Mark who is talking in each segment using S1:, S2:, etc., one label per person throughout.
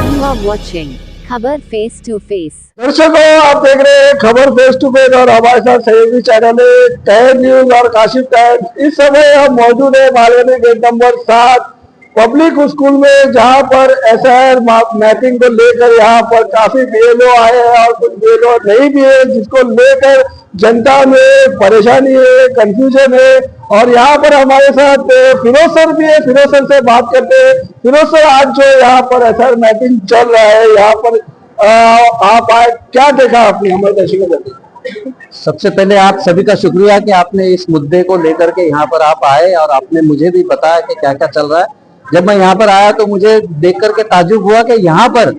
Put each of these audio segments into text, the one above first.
S1: You are watching खबर face to face.
S2: दर्शकों, आप देख रहे हैं खबर फेस टू फेस और हमारे साथ सहयोगी चैनल है टाइम न्यूज और काशिफ टाइम्स। इस समय हम मौजूद है Malvani gate number 7 public school में, जहां पर एसआईआर मैपिंग को लेकर यहाँ पर काफी बीएलओ आए हैं और कुछ बीएलओ नहीं भी है, जिसको लेकर जनता में परेशानी है, कंफ्यूजन है। और यहाँ पर हमारे साथ फिरोज सर भी है, फिरोज सर से बात करते हैं। फिरोज सर, आज जो यहाँ पर एसआईआर मैपिंग चल रहा है, यहाँ पर आप आए, क्या देखा आपने हमारे दर्शकों को?
S3: सबसे पहले आप सभी का शुक्रिया कि आपने इस मुद्दे को लेकर के यहाँ पर आप आए और आपने मुझे भी बताया कि क्या क्या चल रहा है। जब मैं यहाँ पर आया तो मुझे देख करके ताज्जुब हुआ कि यहाँ पर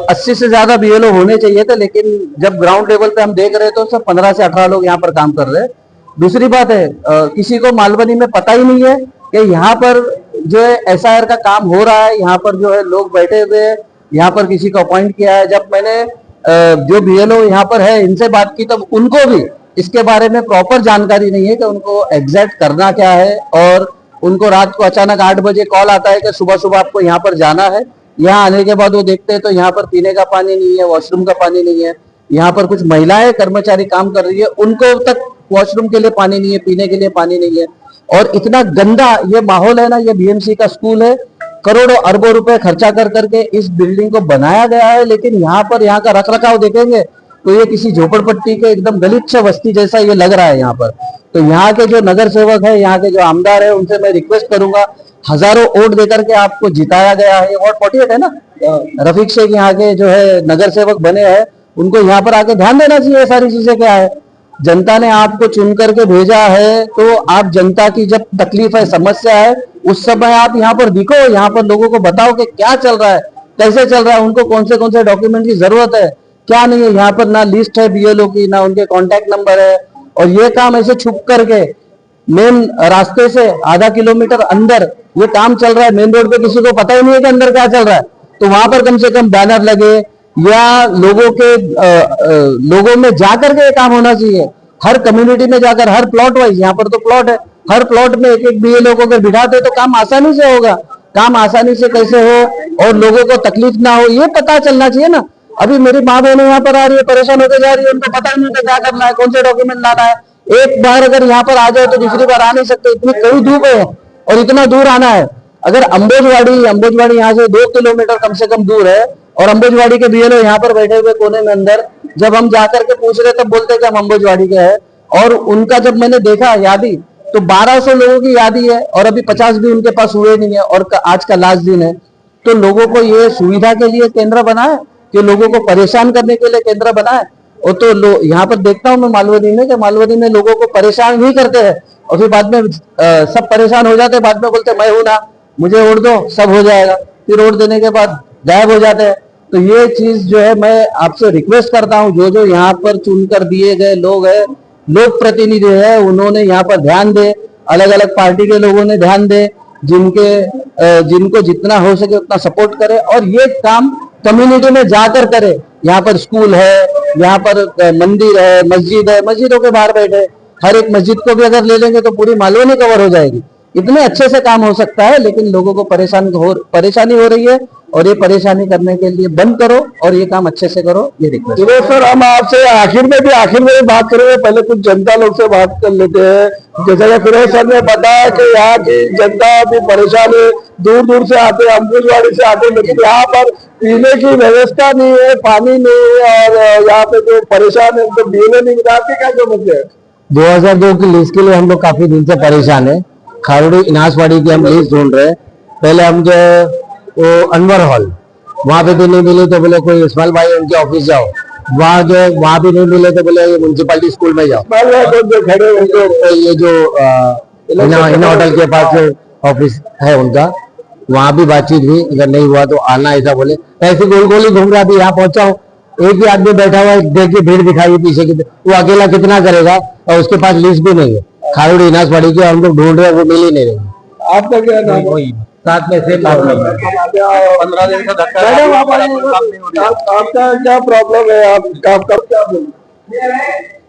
S3: 80 से ज्यादा बीएलओ होने चाहिए थे, लेकिन जब ग्राउंड लेवल पे हम देख रहे तो सब 15 से 18 लोग यहाँ पर काम कर रहे हैं। दूसरी बात है, किसी को मालवनी में पता ही नहीं है कि यहाँ पर जो है एसआईआर का काम हो रहा है, यहाँ पर जो है लोग बैठे हुए हैं, यहाँ पर किसी को अपॉइंट किया है। जब मैंने जो बीएलओ यहाँ पर है इनसे बात की तब उनको भी इसके बारे में प्रॉपर जानकारी नहीं है कि उनको एग्जैक्ट करना क्या है। और उनको रात को अचानक 8 बजे कॉल आता है कि सुबह सुबह आपको यहाँ पर जाना है। यहाँ आने के बाद वो देखते हैं तो यहाँ पर पीने का पानी नहीं है, वॉशरूम का पानी नहीं है। यहाँ पर कुछ महिलाएं कर्मचारी काम कर रही है, उनको तक वॉशरूम के लिए पानी नहीं है, पीने के लिए पानी नहीं है। और इतना गंदा ये माहौल है ना, ये बीएमसी का स्कूल है, करोड़ों अरबों रुपए खर्चा कर करके इस बिल्डिंग को बनाया गया है, लेकिन यहाँ पर यहाँ का रख रखाव देखेंगे तो ये किसी झोपड़पट्टी के एकदम गलीच बस्ती जैसा ये लग रहा है यहाँ पर। तो यहाँ के जो नगर सेवक है, यहाँ के जो आमदार है, उनसे मैं रिक्वेस्ट करूंगा, हजारों वोट देकर के आपको जिताया गया है। वार्ड 48 है ना, रफीक शेख यहाँ के जो है नगर सेवक बने हैं, उनको यहाँ पर आके ध्यान देना चाहिए सारी चीजें क्या है। जनता ने आपको चुन करके भेजा है तो आप जनता की जब तकलीफ है, समस्या है, उस समय आप यहाँ पर दिखो, यहाँ पर लोगों को बताओ कि क्या चल रहा है, कैसे चल रहा है, उनको कौन से डॉक्यूमेंट की जरूरत है, क्या नहीं है। यहाँ पर ना लिस्ट है बीएलओ की, ना उनके कॉन्टैक्ट नंबर है। और ये काम ऐसे छुप करके मेन रास्ते से आधा किलोमीटर अंदर ये काम चल रहा है, मेन रोड पे किसी को पता ही नहीं है कि अंदर क्या चल रहा है। तो वहां पर कम से कम बैनर लगे या लोगों में जाकर के ये काम होना चाहिए। हर कम्युनिटी में जाकर, हर प्लॉट वाइज, यहाँ पर तो प्लॉट है, हर प्लॉट में एक एक बीएलओ को अगर बिठाते तो काम आसानी से होगा। काम आसानी से कैसे हो और लोगों को तकलीफ ना हो, ये पता चलना चाहिए ना। अभी मेरी माँ बहनें यहाँ पर आ रही है, परेशान होकर जा रही है, उनको पता नहीं क्या करना है, कौन से डॉक्यूमेंट लाना है। एक बार अगर यहाँ पर आ जाए तो दूसरी बार आ नहीं सकते, इतनी कई धूप है और इतना दूर आना है। अगर अंबोजवाड़ी यहाँ से 2 किलोमीटर कम से कम दूर है और अंबोजवाड़ी के बीएलओ यहाँ पर बैठे हुए कोने में अंदर, जब हम जाकर के पूछ रहे तब बोलते कि हम अंबोजवाड़ी के हैं। और उनका जब मैंने देखा यादी तो 1200 लोगों की यादी है और अभी 50 भी उनके पास हुए नहीं है और आज का लास्ट दिन है। तो लोगों को ये सुविधा के लिए केंद्र बना है कि लोगों को परेशान करने के लिए केंद्र बना है। और तो यहाँ पर देखता हूँ मैं मालवनी में कि मालवनी में लोगों को परेशान ही करते हैं और फिर बाद में सब परेशान हो जाते हैं, बाद में बोलते मैं हूं ना, मुझे वोट दो, सब हो जाएगा। फिर वोट देने के बाद गायब हो जाते हैं। तो ये चीज जो है मैं आपसे रिक्वेस्ट करता हूँ, जो यहाँ पर चुनकर दिए गए लोग है, लोक प्रतिनिधि है, उन्होंने यहाँ पर ध्यान दे, अलग अलग पार्टी के लोगों ने ध्यान दे, जिनको जितना हो सके उतना सपोर्ट करे और ये काम कम्युनिटी में जाकर करे। यहाँ पर स्कूल है, यहाँ पर मंदिर है, मस्जिद है, मस्जिदों के बाहर बैठे, हर एक मस्जिद को भी अगर ले लेंगे तो पूरी मालवनी कवर हो जाएगी। इतने अच्छे से काम हो सकता है, लेकिन लोगों को परेशानी हो रही है और ये परेशानी करने के लिए बंद करो और ये काम अच्छे से करो, ये रिक्वेस्ट।
S2: सर, हम आपसे आखिर में भी बात करेंगे, पहले कुछ जनता लोग से बात कर लेते हैं। जैसा कि फिरोज सर ने बताया कि यहाँ की जनता भी परेशान है, दूर दूर से आते हैं, अंबुजवाड़ी से आते हैं, लेकिन यहाँ पर पीने की व्यवस्था नहीं है, पानी नहीं है और यहाँ पे जो परेशान है उनको बीएलओ नहीं मिलते। क्या समझते हैं?
S3: 2002 की लीज के लिए हम लोग काफी दिन से परेशान है। खारुड़ी इनासवाड़ी की हम लीज ढूंढ रहे हैं। पहले हम जो वो अनवर हॉल वहाँ पे भी नहीं मिले तो बोले कोई इस्माइल भाई उनके ऑफिस जाओ, वहाँ भी नहीं मिले तो बोले म्यूनसिपालिटी स्कूल में जाओ। ये जो इना होटल के पास जो ऑफिस है उनका, वहाँ भी बातचीत हुई, अगर नहीं हुआ तो आना, ऐसा बोले। ऐसे गोल गोल ही घूम रहा था, यहाँ पहुंचा हूँ, एक ही आदमी बैठा हुआ है, देखिए भीड़ दिखाई पीछे की, वो अकेला कितना करेगा और उसके पास लिस्ट भी नहीं है। खारुड़ी इनासवाड़ी की हम लोग ढूंढ रहे हैं, वो मिल ही नहीं रही।
S2: आपका क्या नाम है?
S3: साथ में से
S2: 15 दिन का धक्का। आपका क्या प्रॉब्लम है? आप क्या बोल?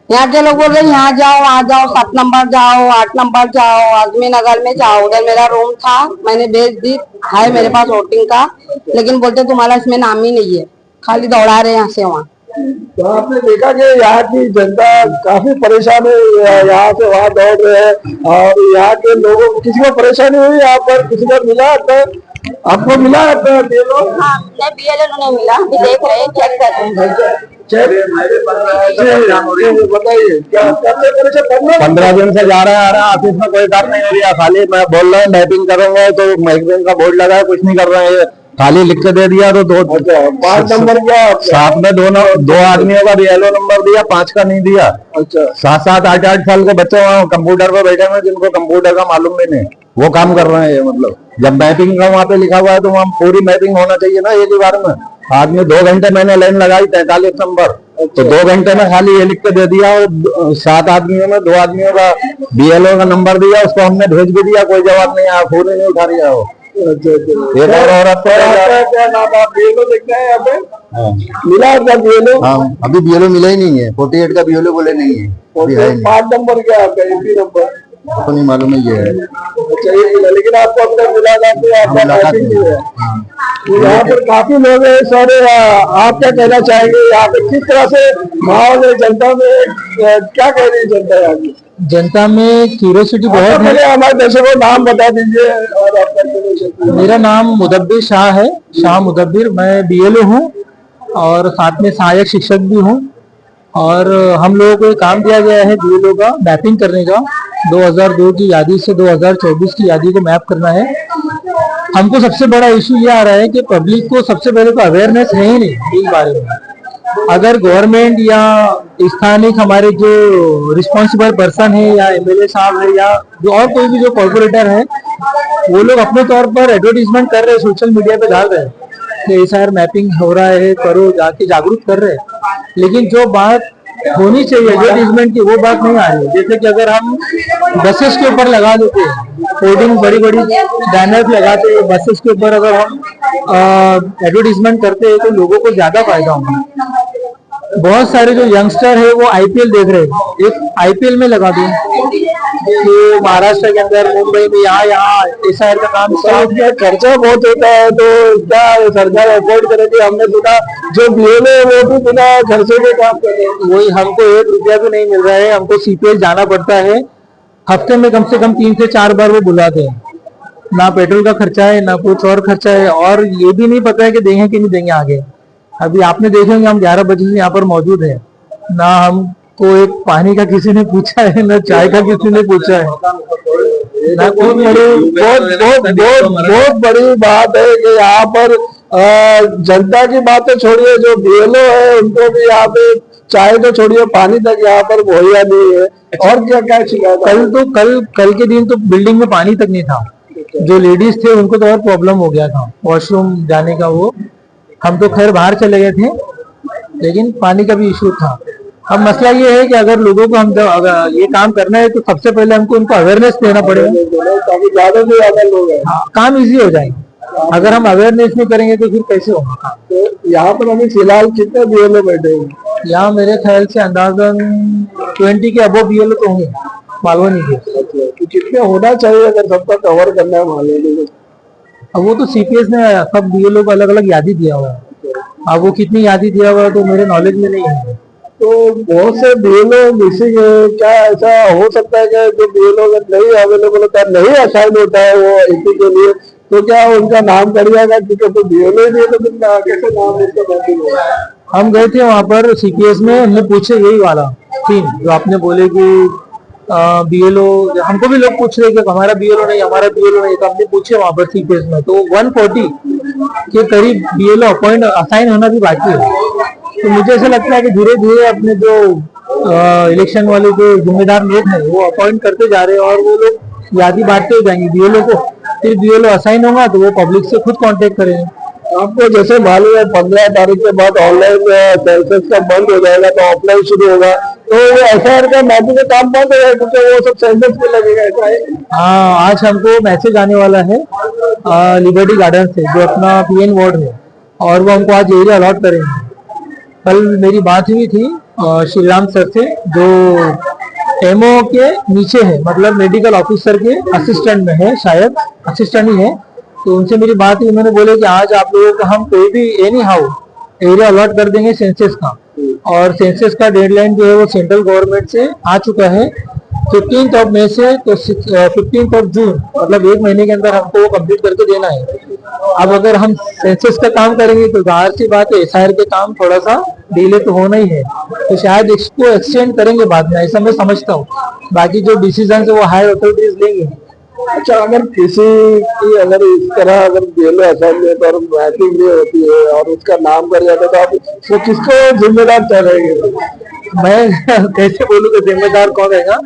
S4: यहाँ के लोग बोल रहे यहाँ जाओ वहाँ जाओ, 7 नंबर जाओ, 8 नंबर जाओ, आजमी नगर में जाओ। उधर मेरा रूम था, मैंने भेज दी, है मेरे पास वोटिंग का, लेकिन बोलते तुम्हारा इसमें नाम ही नहीं है, खाली दौड़ा रहे यहाँ से वहाँ।
S2: तो आपने देखा कि यहाँ की जनता काफी परेशान है, यहाँ से वहाँ दौड़ रहे हैं, और यहाँ के लोगों को किसी को परेशानी हुई यहाँ पर, किसी को मिला था? आपको मिला था BLO?
S4: हाँ, BLO नहीं मिला, अभी देख रहे हैं, चेक कर रहे हैं।
S2: बताइए क्या
S3: 15 दिन से जा रहा है ऑफिस में, कोई काम नहीं हो रहा। खाली मैं बोल रहा हूँ मैपिंग करूंगा, तो मैपिंग का बोर्ड लगा है, कुछ नहीं कर रहे हैं, खाली लिख के दे दिया। तो
S2: 5 नंबर क्या
S3: साथ में दो आदमियों का BLO नंबर दिया, 5 का नहीं दिया।
S2: अच्छा,
S3: 7-7, 8-8 साल के बच्चे वहाँ कंप्यूटर पे बैठे हुए, जिनको कंप्यूटर का मालूम भी नहीं, वो काम कर रहे हैं। मतलब जब मैपिंग का वहाँ पे लिखा हुआ है तो वहाँ पूरी मैपिंग होना चाहिए ना एक ही बार में। आदमी 2 घंटे मैंने लाइन लगाई 43 नंबर, तो 2 घंटे में खाली ये लिख के दे दिया। और 7 आदमियों में 2 आदमियों का BLO का नंबर दिया, उसको हमने भेज भी दिया, कोई जवाब नहीं आया, फोन नहीं उठा रहा हो। एक और औरत
S2: क्या नाम आप BLO देखते हैं यहाँ पे? मिला आपका BLO?
S3: हाँ, अभी BLO मिला ही नहीं है, 48 का BLO बोले नहीं है।
S2: 5 नंबर क्या आपका MP नंबर?
S3: तो नहीं मालूम है ये है।
S2: अच्छा, ये मिला, लेकिन आपको अंदर मिला आपका मैपिंग नहीं है। तो यहाँ पर काफी लोग हैं सर, आप क्या कहना चाहेंगे? यहाँ पे किस तरह से माहौल है जनता में, क्या कह रही है जनता यहाँ की?
S5: जनता में क्यूरियोसिटी बहुत है।
S2: हमारे दर्शकों को नाम बता दीजिए और आपका।
S5: मेरा नाम मुदब्बिर शाह है, शाह मुदब्बिर। मैं BLO हूँ और साथ में सहायक शिक्षक भी हूँ। और हम लोगों को काम दिया गया है BLO का मैपिंग करने का, 2002 की यादी से 2024 की यादी को मैप करना है। हमको सबसे बड़ा इशू ये आ रहा है कि पब्लिक को सबसे पहले तो अवेयरनेस है ही नहीं इस बारे में। अगर गवर्नमेंट या स्थानीय हमारे जो रिस्पॉन्सिबल पर्सन है या MLA साहब है या जो और कोई भी जो कॉर्पोरेटर है, वो लोग अपने तौर पर एडवर्टीजमेंट कर रहे हैं, सोशल मीडिया पे डाल रहे हैं कि ऐसा मैपिंग हो रहा है, करो, जाके जागरूक कर रहे हैं। लेकिन जो बात होनी चाहिए एडवर्टीजमेंट की, वो बात नहीं आ रही है। जैसे कि अगर हम बसेस के ऊपर लगा देते हैं होर्डिंग, बड़ी बड़ी बैनर लगाते हैं बसेस के ऊपर, अगर हम एडवर्टीजमेंट करते हैं तो लोगों को ज्यादा फायदा होगा। बहुत सारे जो यंगस्टर है वो IPL देख रहे हैं, एक IPL में लगा दो कि महाराष्ट्र के अंदर, मुंबई में, यहाँ SIR का काम
S2: खर्चा बहुत होता है, तो क्या सरकार अफोर्ड करेगी? हमने सुना जो BLO है वो भी बिना खर्चे के काम कर रहे हैं।
S5: वही, हमको 1 रुपया भी नहीं मिल रहा है, हमको CPL जाना पड़ता है, हफ्ते में कम से कम 3 से 4 बार वो बुलाते हैं। ना पेट्रोल का खर्चा है, ना कुछ और खर्चा है, और ये भी नहीं पता है कि देंगे कि नहीं देंगे आगे। अभी आपने देखेंगे हम 11 बजे से यहाँ पर मौजूद है, ना हमको एक पानी का किसी ने पूछा है, ना चाय का किसी ने पूछा है, ना कोई
S2: बहुत बड़ी बात है कि यहाँ पर जनता की बातें छोड़िए, जो BLO है उनको भी यहाँ पे चाय तो छोड़िए, पानी तक यहाँ पर मुहैया नहीं है। और क्या क्या शिकायत?
S5: कल के दिन तो बिल्डिंग में पानी तक नहीं था। जो लेडीज थे उनको तो और प्रॉब्लम हो गया था वॉशरूम जाने का। वो हम तो खैर बाहर चले गए थे, लेकिन पानी का भी इशू था। अब मसला ये है कि अगर लोगों को हम अगर ये काम करना है तो सबसे पहले हमको उनको अवेयरनेस देना पड़ेगा,
S2: ज्यादा से ज्यादा लोग हैं।
S5: काम इजी हो जाएगा। अगर हम अवेयरनेस नहीं करेंगे तो फिर कैसे होगा काम?
S2: तो यहाँ पर अभी फिलहाल कितने BLO बैठे हैं?
S5: यहाँ मेरे ख्याल से अंदाजन 20 के अबव BLO तो होंगे, मालूम नहीं है।
S2: तो कितने होना चाहिए अगर सबका कवर करना है मालूम?
S5: अब वो तो CPS ने सब BLO को अलग अलग यादी दिया हुआ है, अब वो कितनी यादी दिया हुआ है तो मेरे नॉलेज में नहीं है।
S2: तो बहुत से BLO मिसिंग है, क्या ऐसा हो सकता है कि जो BLO अगर नहीं अवेलेबल होता है, नहीं असाइन होता है वो AP के लिए, तो क्या उनका नाम कट जाएगा? क्योंकि तो BLO ही नहीं है तो फिर कैसे नाम इसका मैपिंग होगा?
S5: हम गए थे वहाँ पर CPS में, हमने पूछे यही वाला थीम जो आपने बोले कि BLO, हमको भी लोग पूछ रहे कि हमारा BLO नहीं, हमारा BLO नहीं, तो हमने पूछे वहाँ पर CPS में, तो 140 के करीब BLO अपॉइंट असाइन होना भी बाकी है। तो मुझे ऐसा लगता है कि धीरे धीरे अपने जो इलेक्शन वाले जो जिम्मेदार लोग हैं वो अपॉइंट करते जा रहे हैं और वो लोग यादी बांटते जाएंगे BLO को। फिर BLO असाइन होगा तो वो पब्लिक से खुद कांटेक्ट करेंगे।
S2: आपको जैसे मालूम है 15 तारीख के बाद ऑनलाइन सेंसस का बंद हो जाएगा तो ऑफलाइन शुरू होगा, तो SIR का मैपिंग का काम बंद हो जाएगा क्योंकि वो सब सेंसस पे लगेगा, ऐसा है?
S5: हाँ, आज हमको मैसेज आने वाला है लिबर्टी गार्डन से, जो अपना PN वार्ड है, और वो हमको आज एरिया अलॉट करेंगे। कल मेरी बात हुई थी श्री राम सर से, जो एमओ के नीचे है, मतलब मेडिकल ऑफिसर के असिस्टेंट में है, शायद असिस्टेंट ही है। तो उनसे मेरी बात हुई, उन्होंने बोले कि आज आप लोगों को हम कोई भी एनी हाउ एरिया अलॉट कर देंगे सेंसस का, और सेंसस का डेडलाइन जो है वो सेंट्रल गवर्नमेंट से आ चुका है 15 मई से, तो 15 जून, मतलब 1 महीने के अंदर हमको वो कंप्लीट करके देना है। अब अगर हम सेंसस का काम करेंगे तो जाहिर सी बात है एसआईआर के काम थोड़ा सा डिले तो होना ही है, तो शायद इसको एक्सटेंड करेंगे बाद में, ऐसा मैं समझता हूँ। बाकी जो डिसीजन है वो हायर अथॉरिटीज लेंगे।
S2: अच्छा, अगर किसी की अगर इस तरह अगर बीएलओ असाइनमेंट और मैपिंग नहीं होती है और उसका नाम कर जाता है, तो आप तो किसको जिम्मेदार ठहराएंगे?
S5: मैं कैसे बोलूँ कि जिम्मेदार कौन रहेगा?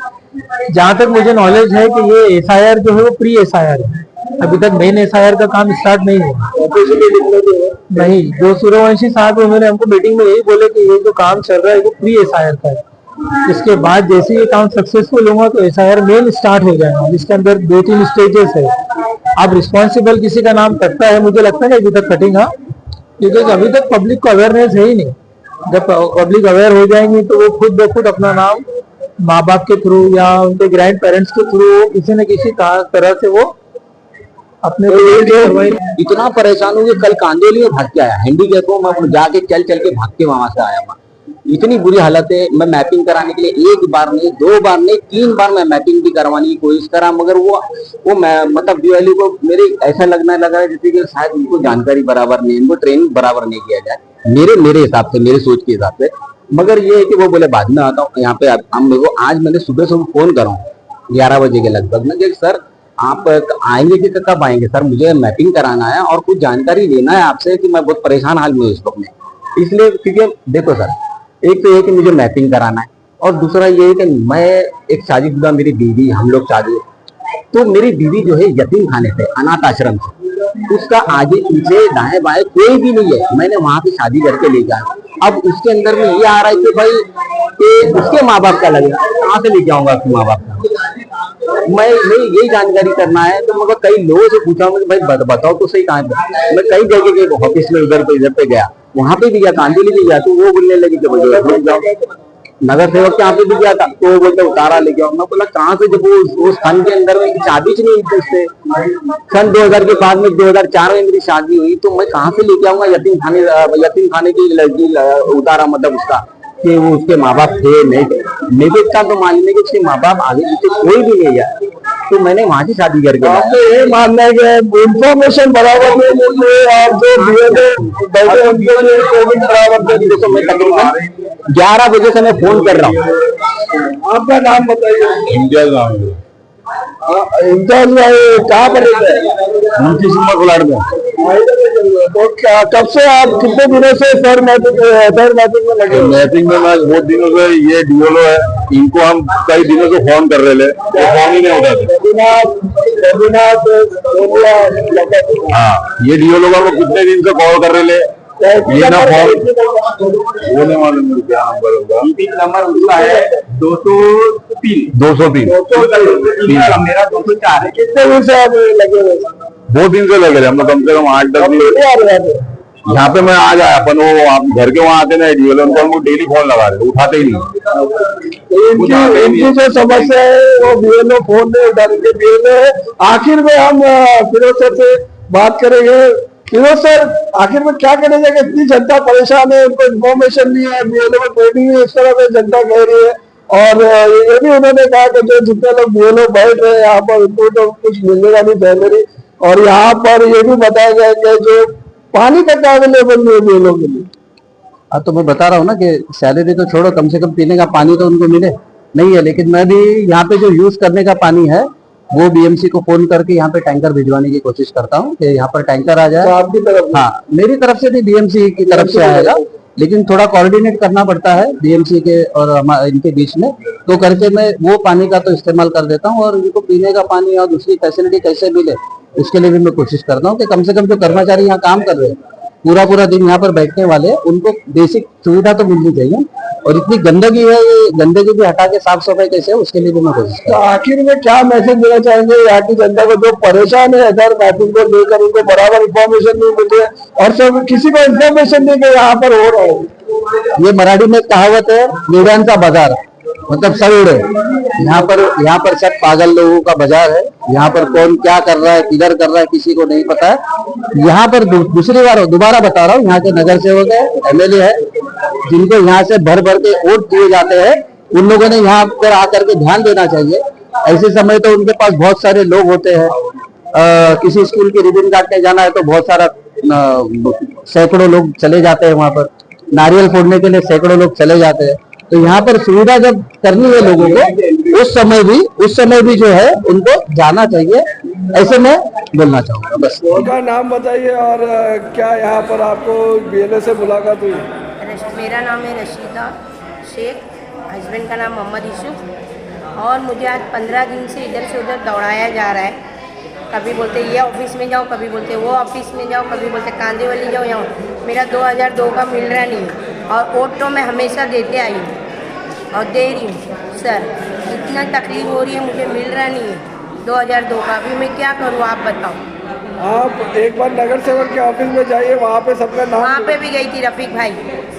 S5: जहाँ तक मुझे नॉलेज है कि ये एसआईआर जो है वो प्री एसआईआर है, अभी तक मेन एसआईआर का काम स्टार्ट नहीं हुआ। नहीं, जो सूर्यवंशी साहब उन्होंने हमको मीटिंग में यही बोले कि ये जो काम चल रहा है वो प्री एसआईआर का है, इसके बाद जैसे ये काम सक्सेसफुल होगा तो एसआईआर मेन स्टार्ट हो जाएगा, जिसके अंदर 2-3 स्टेजेस है। अब रिस्पॉन्सिबल किसी का नाम कटता है, मुझे लगता है अभी तक कटेगा, क्योंकि अभी तक पब्लिक को अवेयरनेस है ही नहीं। जब पब्लिक अवेयर हो जाएंगी तो वो खुद ब खुद अपना नाम माँ बाप के थ्रू या उनके ग्रैंड पेरेंट्स के थ्रू किसी न किसी तरह से वो अपने
S3: इतना परेशान हूँ कि कल कांदोली में भाग के आया, हैंडीकैप को मैं जाके चल के भाग के वहां से आया। इतनी बुरी हालत है। मैं मैपिंग कराने के लिए 1 बार नहीं, 2 बार नहीं, 3 बार मैं मैपिंग भी करवाने की कोशिश करा, मगर वो मतलब बीएलओ को मेरे ऐसा लगने लगा जैसे कि शायद उनको जानकारी बराबर नहीं है, उनको ट्रेनिंग बराबर नहीं किया जाए, मेरे हिसाब से, मेरे सोच के हिसाब से। मगर ये है कि वो बोले बाद में आता हूँ यहाँ पे। हम लोगों आज मैंने सुबह फोन करा 11 बजे के लगभग में, सर आप आएंगे कि कब आएंगे? सर मुझे मैपिंग कराना है और कुछ जानकारी लेना है आपसे कि मैं बहुत परेशान हाल में इस वक्त में, इसलिए क्योंकि देखो सर, एक तो ये कि मुझे मैपिंग कराना है और दूसरा ये है कि मैं एक शादीशुदा, मेरी बीवी, हम लोग शादी, तो मेरी बीवी जो है यतीम खाने से, अनाथ आश्रम से, उसका आगे पीछे दाएं बाएं कोई भी नहीं है, मैंने वहां पे शादी करके ले जाया। अब उसके अंदर में ये आ रहा है कि भाई कि उसके माँ बाप का लगेगा, कहाँ से लेके आऊंगा अपने माँ बाप का? मैं यही जानकारी करना है। तो मगर कई लोगों से पूछा मुझे, भाई बताओ तो सही कहाँ पे। मैं कई जगह के ऑफिस में इधर पे गया, वहां पे भी गया, कांदोली भी गया, तो वो बोलने लगी कि भाई जाओ, नगर सेवक के यहाँ पे भी गया था तो वो बोलते उतारा लेके आओ। मैं बोला कहाँ से, जब वो उस सन के अंदर में शादी नहीं हुई थी उससे, सन 2000 के बाद में 2004 में मेरी शादी हुई, तो मैं कहाँ से लेके आऊंगा यतीम खाने की लड़की उतारा, मतलब उसका कि वो उसके माँ बाप थे नहीं थे, मेरे इतना तो मालूम है कि उसके माँ बाप आगे पीछे कोई भी नहीं है, तो मैंने वहां से शादी करके।
S2: आपको ये मानना है कि इन्फॉर्मेशन बराबर नहीं मिलती है और जो बीएलओ बैठे उनके लिए कोविड बराबर नहीं।
S3: देखो मैं तकरीबन 11 बजे से मैं फोन कर रहा हूँ।
S2: आपका नाम बताइए।
S3: इम्तियाज नाम है।
S2: इम्तियाज भाई कहाँ पर रहते हैं?
S3: फ्लैट में।
S2: तो क्या, कब से आप, कितने दिनों से सर मैपिंग में लगे?
S6: मैपिंग में मैं बहुत दिनों से, ये डीओलो है, इनको हम कई दिनों से फोन कर रहे थे, फोन ही नहीं उठाते। हाँ, ये डीओलो का कितने दिन से कॉल कर रहे थे, ये ना फोन, वो नहीं मालूम मेरे क्या नंबर होगा,
S3: नंबर उसका है 203।
S6: मेरा
S3: 204 है।
S2: कितने दिन से आप लगे हुए?
S6: 2 दिन से लगे थे हम, कम से कम 8-10 दिन। यहाँ पे मैं आज आया, अपन वो आप घर के वहाँ आते ना डीएलओ, उनको हमको डेली फोन लगा रहे, उठाते ही नहीं।
S2: इनकी जो समस्या है वो बीएलओ फोन नहीं उठाते। बीएलओ आखिर में हम फिरोज सर से बात करेंगे। फिरोज सर, आखिर में क्या करने जाएगा? इतनी जनता परेशान है, उनको इन्फॉर्मेशन नहीं है, बीएलओ में ट्रेनिंग नहीं, इस तरह से जनता कह रही है। और ये भी उन्होंने कहा कि जो जितने लोग बीएलओ बैठ रहे हैं यहाँ पर, उनको तो कुछ मिलेगा नहीं सैलरी। और यहाँ पर ये भी बताया गया कि जो पानी तक अवेलेबल नहीं है बीएलओ के लिए।
S3: हाँ, तो मैं बता रहा हूँ ना कि सैलरी तो छोड़ो, कम से कम पीने का पानी तो उनको मिले नहीं है। लेकिन मैं भी यहाँ पे जो यूज करने का पानी है वो बीएमसी को फोन करके यहाँ पे टैंकर भिजवाने की कोशिश करता हूँ कि यहाँ पर टैंकर आ जाए।
S2: तो आपकी तरफ?
S3: हाँ, मेरी तरफ से भी बीएमसी की तरफ से आएगा, लेकिन थोड़ा कोऑर्डिनेट करना पड़ता है बीएमसी के और इनके बीच में, तो करके मैं वो पानी का तो इस्तेमाल कर देता हूँ। और इनको पीने का पानी और दूसरी फैसिलिटी कैसे मिले उसके लिए भी मैं कोशिश करता हूँ कि कम से कम जो कर्मचारी यहाँ काम कर रहे हैं पूरा पूरा दिन यहाँ पर बैठने वाले हैं, उनको बेसिक सुविधा तो मिलनी चाहिए। और इतनी गंदगी है, ये गंदगी भी हटा के साफ सफाई कैसे है उसके लिए भी मैं कोशिश
S2: तो आखिर में क्या मैसेज देना चाहेंगे यहाँ की जनता को जो परेशान है इधर मैपिंग को लेकर, उनको बराबर इंफॉर्मेशन नहीं मिल रही है और सब किसी को इंफॉर्मेशन नहीं कि यहाँ पर हो रहा है।
S3: ये मराठी में कहावत है, नीड्यांचा बाजार, मतलब सवेड़े। यहाँ पर सब पागल लोगों का बाजार है। यहाँ पर कौन क्या कर रहा है, किधर कर रहा है, किसी को नहीं पता है। यहाँ पर दूसरी बार दोबारा बता रहा हूँ, यहाँ के नगर सेवक है, एमएलए है, जिनको यहाँ से भर भर के वोट दिए जाते हैं, उन लोगों ने यहाँ पर आकर के ध्यान देना चाहिए। ऐसे समय तो उनके पास बहुत सारे लोग होते हैं, किसी स्कूल की रिबन काटने जाना है तो बहुत सारा सैकड़ों लोग चले जाते हैं वहां पर, नारियल फोड़ने के लिए सैकड़ों लोग चले जाते हैं। तो यहाँ पर सुविधा जब करनी है लोगों को, उस समय भी जो है उनको जाना चाहिए, ऐसे मैं बोलना चाहूंगा बस।
S2: उनका नाम बताइए और क्या यहाँ पर आपको बीएलओ से मुलाकात हुई?
S7: मेरा नाम है रशीदा शेख, हस्बैंड का नाम मोहम्मद यूसुफ। और मुझे आज 15 दिन से इधर से उधर दौड़ाया जा रहा है। कभी बोलते ये ऑफिस में जाओ, कभी बोलते वो ऑफिस में जाओ, कभी बोलते कांदेवाली जाओ। यहाँ मेरा 2002 का मिल रहा नहीं है और वोट तो मैं हमेशा देते आई हूँ और दे रही हूँ। सर इतना तकलीफ हो रही है, मुझे मिल रहा नहीं है 2002 का। अभी मैं क्या करूँ आप बताओ।
S2: आप एक बार नगर सेवक के ऑफिस में जाइए, वहाँ पे सबका नाम,
S7: वहाँ पे भी गई थी रफीक भाई,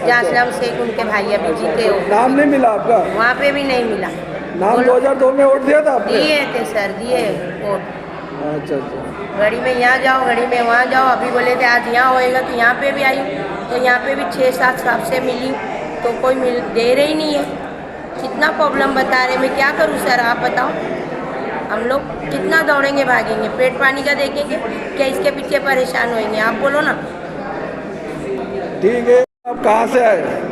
S7: जासलाम शेख उनके भाई अभी जीते हो।
S2: नाम नहीं मिला आपका?
S7: वहाँ पे भी नहीं मिला।
S2: नाम 2002 में वोट दिया था आपने?
S7: दिए थे सर, दिए वोट।
S2: अच्छा अच्छा।
S7: घड़ी में यहाँ जाओ, घड़ी में वहाँ जाओ। अभी बोले थे आज यहाँ होएगा तो यहाँ पे भी आई, तो यहाँ पे भी 6-7 साल से मिली तो कोई दे रही नहीं है। कितना प्रॉब्लम बता रहे, मैं क्या करूँ सर आप बताओ। हम लोग कितना दौड़ेंगे भागेंगे, पेट पानी का देखेंगे क्या इसके पीछे परेशान होएंगे, आप बोलो ना।
S2: ठीक है, आप कहाँ से आए?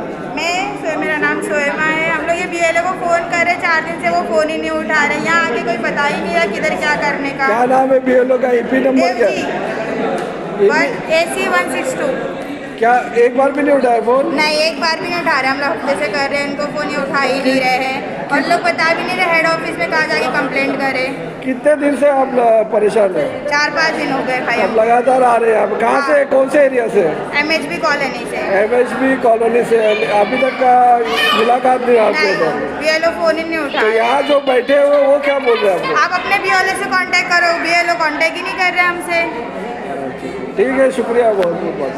S8: मेरा नाम शोएमा है। हम लोग ये बीएलओ को फ़ोन कर रहे 4 दिन से, वो फ़ोन ही नहीं उठा रहे। यहाँ आके कोई पता ही नहीं रहा किधर क्या करने का।
S2: क्या नाम है बीएलओ का? ईपी नंबर क्या है?
S8: AC 162।
S2: क्या एक बार भी नहीं उठाया फोन?
S8: नहीं, एक बार भी नहीं उठा रहे। हम लोग हफ्ते से कर रहे हैं, इनको फ़ोन ही उठा ही नहीं रहे हैं और लोग बता भी नहीं रहे हेड ऑफिस में कहाँ जाके कंप्लेंट करें।
S2: कितने दिन से आप परेशान हैं?
S8: 4-5 दिन हो गए भाई।
S2: आप लगातार आ रहे हैं। आप कहाँ से, कौन से एरिया से?
S8: MHB कॉलोनी से।
S2: MHB कॉलोनी से। अभी तक का मुलाकात नहीं आपको?
S8: बीएलओ फ़ोन ही नहीं उठा।
S2: तो यहाँ जो बैठे हुए वो क्या बोल रहे हैं?
S8: आप अपने बीएलओ से कांटेक्ट करो, बीएलओ कांटेक्ट ही नहीं कर रहे हमसे।
S2: ठीक है, शुक्रिया बहुत बहुत।